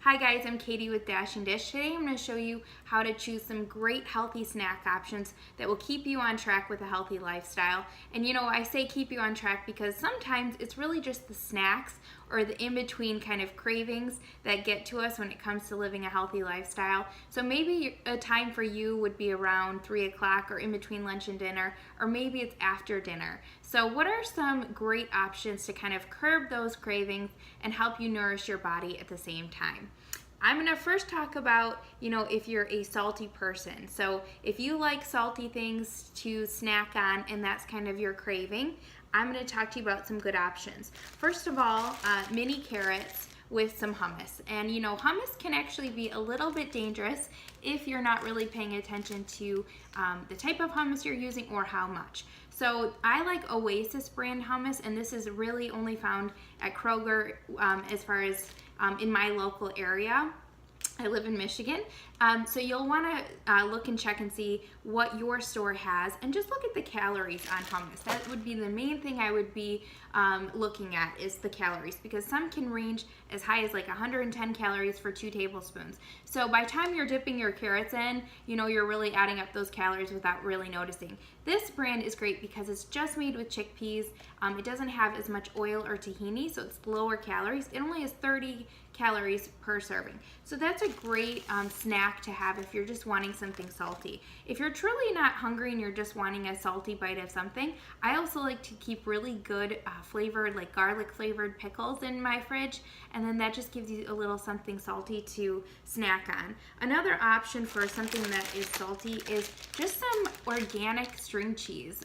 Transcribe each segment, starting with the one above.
Hi guys, I'm Katie with Dash and Dish. Today I'm going to show you how to choose some great healthy snack options that will keep you on track with a healthy lifestyle. And I say keep you on track because sometimes it's really just the snacks or the in-between kind of cravings that get to us when it comes to living a healthy lifestyle. So maybe a time for you would be around 3 o'clock or in between lunch and dinner, or maybe it's after dinner. So what are some great options to kind of curb those cravings and help you nourish your body at the same time? I'm going to first talk about, if you're a salty person. So if you like salty things to snack on and that's kind of your craving, I'm going to talk to you about some good options. First of all, mini carrots with some hummus. And hummus can actually be a little bit dangerous if you're not really paying attention to the type of hummus you're using or how much. So I like Oasis brand hummus, and this is really only found at Kroger as far as in my local area. I live in Michigan, so you'll want to look and check and see what your store has, and just look at the calories on hummus. That would be the main thing I would be looking at, is the calories, because some can range as high as like 110 calories for 2 tablespoons. So by the time you're dipping your carrots in, you're really adding up those calories without really noticing. This brand is great because it's just made with chickpeas. It doesn't have as much oil or tahini, so it's lower calories. It only has 30 calories per serving. So that's a great snack to have if you're just wanting something salty. If you're truly not hungry and you're just wanting a salty bite of something, I also like to keep really good flavored, like garlic flavored pickles in my fridge, and then that just gives you a little something salty to snack on. Another option for something that is salty is just some organic string cheese.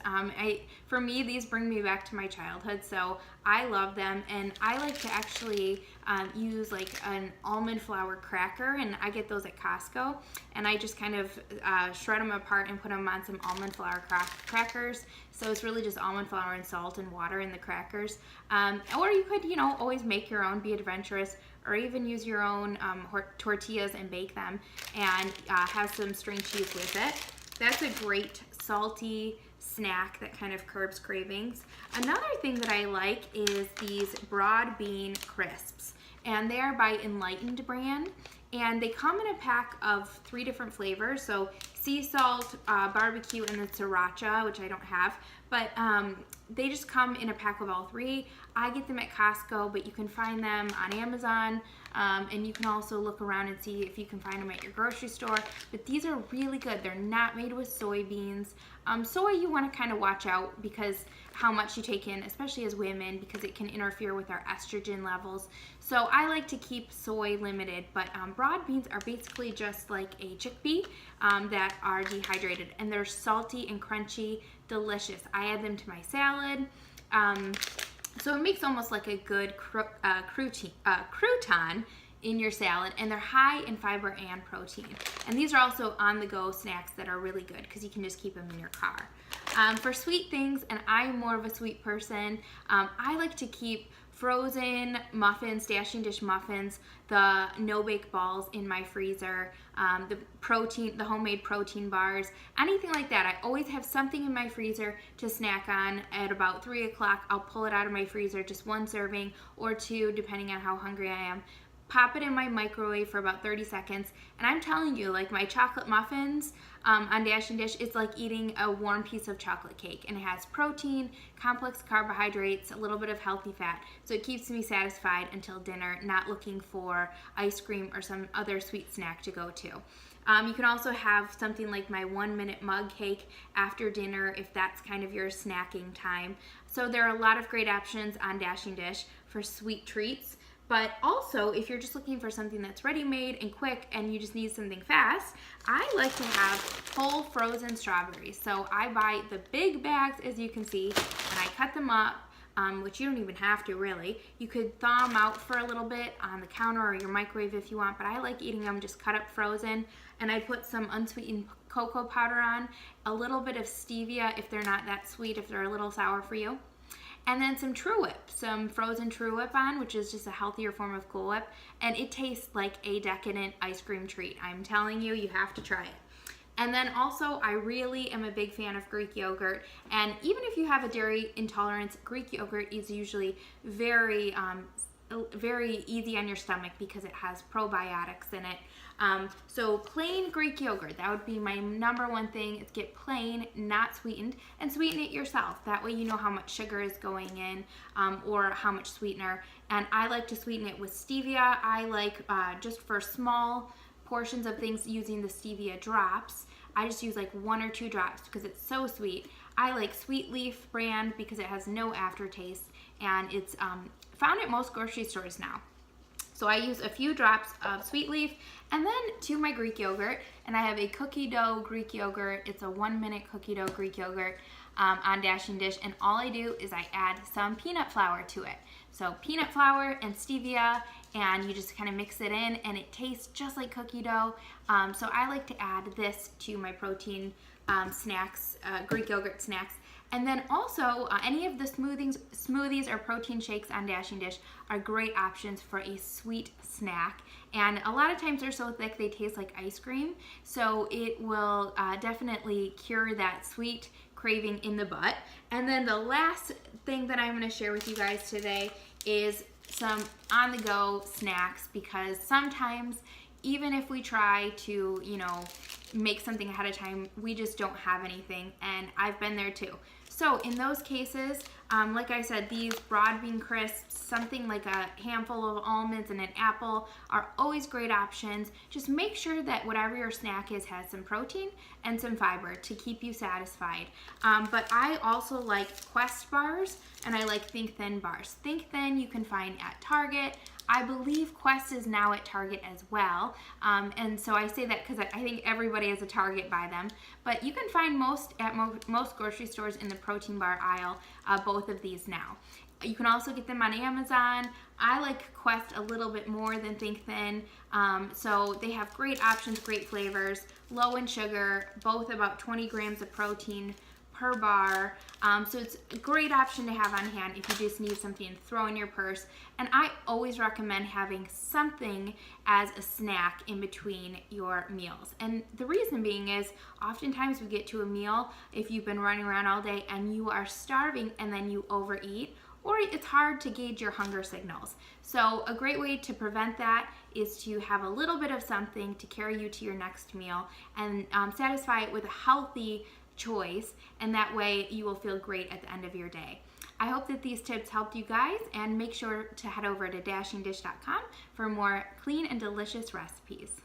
For me, these bring me back to my childhood, so I love them, and I like to actually use like an almond flour cracker, and I get those at Costco, and I just kind of shred them apart and put them on some almond flour crackers. So it's really just almond flour and salt and water in the crackers. Or you could, always make your own, be adventurous, or even use your own tortillas and bake them and have some string cheese with it. That's a great salty snack that kind of curbs cravings. Another thing that I like is these broad bean crisps, and they are by Enlightened brand, and they come in a pack of 3 different flavors, so sea salt, barbecue, and the sriracha, which I don't have, but they just come in a pack of all 3. I get them at Costco, but you can find them on Amazon, and you can also look around and see if you can find them at your grocery store. But these are really good. They're not made with soybeans. Soy, you want to kind of watch out because how much you take in, especially as women, because it can interfere with our estrogen levels. So I like to keep soy limited, but broad beans are basically just like a chickpea that are dehydrated, and they're salty and crunchy, delicious. I add them to my salad. So it makes almost like a good crouton in your salad, and they're high in fiber and protein. And these are also on-the-go snacks that are really good because you can just keep them in your car. For sweet things, and I'm more of a sweet person, I like to keep frozen muffins, Dash and Dish muffins, the no-bake balls in my freezer, the homemade protein bars, anything like that. I always have something in my freezer to snack on. At about 3 o'clock, I'll pull it out of my freezer, just 1 serving or 2, depending on how hungry I am. Pop it in my microwave for about 30 seconds, and I'm telling you, like my chocolate muffins on Dash and Dish, it's like eating a warm piece of chocolate cake, and it has protein, complex carbohydrates, a little bit of healthy fat, so it keeps me satisfied until dinner, not looking for ice cream or some other sweet snack to go to. You can also have something like my 1-minute mug cake after dinner if that's kind of your snacking time. So there are a lot of great options on Dash and Dish for sweet treats. But also, if you're just looking for something that's ready-made and quick and you just need something fast, I like to have whole frozen strawberries. So I buy the big bags, as you can see, and I cut them up, which you don't even have to really. You could thaw them out for a little bit on the counter or your microwave if you want, but I like eating them just cut up frozen. And I put some unsweetened cocoa powder on, a little bit of stevia if they're not that sweet, if they're a little sour for you. And then some True Whip, some frozen True Whip on, which is just a healthier form of Cool Whip. And it tastes like a decadent ice cream treat. I'm telling you, you have to try it. And then also, I really am a big fan of Greek yogurt. And even if you have a dairy intolerance, Greek yogurt is usually very very easy on your stomach because it has probiotics in it. So plain Greek yogurt, that would be my number one thing, is get plain, not sweetened, and sweeten it yourself. That way you know how much sugar is going in, or how much sweetener. And I like to sweeten it with stevia. I like, just for small portions of things, using the stevia drops. I just use like 1 or 2 drops because it's so sweet. I like Sweet Leaf brand because it has no aftertaste, and it's found at most grocery stores now. So I use a few drops of Sweet Leaf, and then to my Greek yogurt, and I have a cookie dough Greek yogurt. It's a 1-minute cookie dough Greek yogurt on Dashing Dish, and all I do is I add some peanut flour to it. So peanut flour and stevia, and you just kind of mix it in, and it tastes just like cookie dough. So I like to add this to my protein snacks, Greek yogurt snacks. And then also, any of the smoothies or protein shakes on Dashing Dish are great options for a sweet snack. And a lot of times they're so thick they taste like ice cream. So it will definitely cure that sweet craving in the butt. And then the last thing that I'm going to share with you guys today is some on-the-go snacks, because sometimes even if we try to, make something ahead of time, we just don't have anything, and I've been there too. So in those cases, like I said, these broad bean crisps, something like a handful of almonds and an apple are always great options. Just make sure that whatever your snack is has some protein and some fiber to keep you satisfied. But I also like Quest bars, and I like Think Thin bars. Think Thin you can find at Target. I believe Quest is now at Target as well, and so I say that because I think everybody has a Target by them. But you can find most grocery stores in the protein bar aisle, both of these now. You can also get them on Amazon. I like Quest a little bit more than Think Thin, so they have great options, great flavors, low in sugar, both about 20 grams of protein per bar. So it's a great option to have on hand if you just need something to throw in your purse. And I always recommend having something as a snack in between your meals. And the reason being is oftentimes we get to a meal, if you've been running around all day and you are starving and then you overeat, or it's hard to gauge your hunger signals. So a great way to prevent that is to have a little bit of something to carry you to your next meal and satisfy it with a healthy choice, and that way you will feel great at the end of your day. I hope that these tips helped you guys, and make sure to head over to dashingdish.com for more clean and delicious recipes.